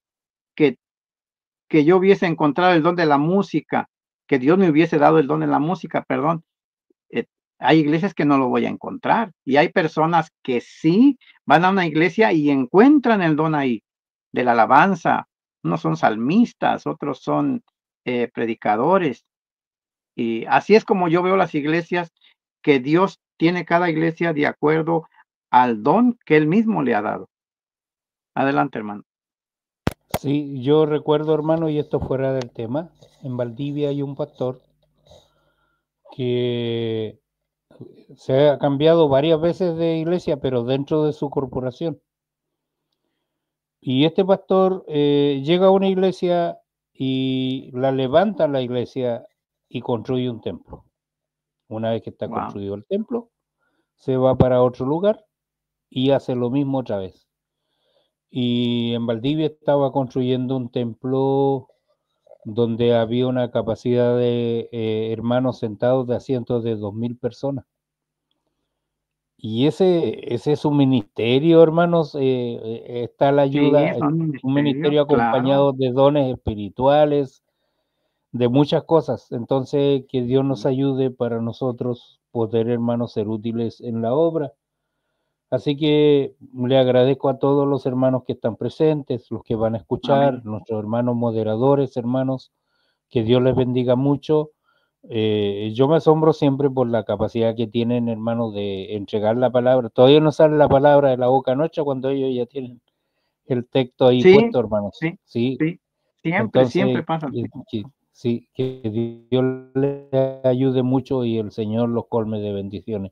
que yo hubiese encontrado el don de la música, que Dios me hubiese dado el don de la música, perdón. eh, Hay iglesias que no lo voy a encontrar, y hay personas que sí van a una iglesia y encuentran el don ahí de la alabanza. Unos son salmistas, otros son predicadores, y así es como yo veo las iglesias, que Dios tiene cada iglesia de acuerdo al don que Él mismo le ha dado. Adelante, hermano. Sí, yo recuerdo, hermano, y esto fuera del tema, en Valdivia hay un pastor que se ha cambiado varias veces de iglesia, pero dentro de su corporación. Y este pastor llega a una iglesia y la levanta la iglesia y construye un templo. Una vez que está Wow. construido el templo, se va para otro lugar y hace lo mismo otra vez. Y en Valdivia estaba construyendo un templo donde había una capacidad de hermanos sentados de asientos de 2000 personas. Y ese es un ministerio, hermanos, está la Sí, ayuda, son un ministerios, ministerio claro. acompañado de dones espirituales, de muchas cosas. Entonces, que Dios nos ayude para nosotros poder, hermanos, ser útiles en la obra. Así que le agradezco a todos los hermanos que están presentes, los que van a escuchar, Amén. nuestros hermanos moderadores, hermanos, que Dios les bendiga mucho. Yo me asombro siempre por la capacidad que tienen, hermanos, de entregar la palabra. Todavía no sale la palabra de la boca nuestra cuando ellos ya tienen el texto ahí Sí, puesto, hermanos. sí, Sí, sí. Siempre entonces, pasa así. sí, que Dios les ayude mucho y el Señor los colme de bendiciones.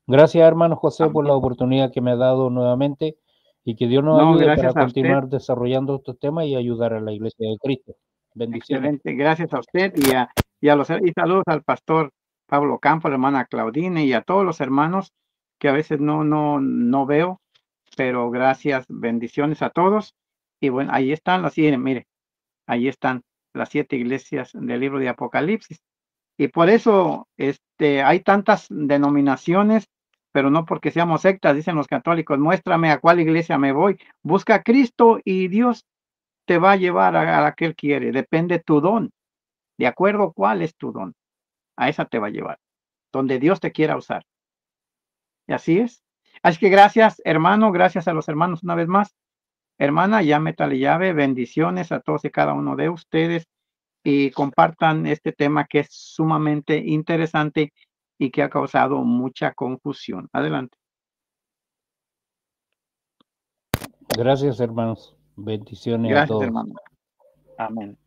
Gracias, hermano José, por la Amén. oportunidad que me ha dado nuevamente y que Dios nos No, ayude para gracias a usted. continuar desarrollando estos temas y ayudar a la iglesia de Cristo. Bendiciones. Excelente. Gracias a usted, y saludos al pastor Pablo Campo, la hermana Claudine, y a todos los hermanos que a veces no veo, pero gracias, bendiciones a todos. Y bueno, ahí están mire, ahí están las 7 iglesias del libro de Apocalipsis. Y por eso hay tantas denominaciones, pero no porque seamos sectas, dicen los católicos. Muéstrame a cuál iglesia me voy. Busca a Cristo y Dios te va a llevar a la que Él quiere. Depende tu don. De acuerdo cuál es tu don, a esa te va a llevar, donde Dios te quiera usar. Y así es. Así que gracias, hermano, gracias a los hermanos una vez más. Hermana, ya métale llave, bendiciones a todos y cada uno de ustedes, y compartan este tema que es sumamente interesante y que ha causado mucha confusión. Adelante. Gracias, hermanos. Bendiciones a Gracias, todos. hermano. Amén.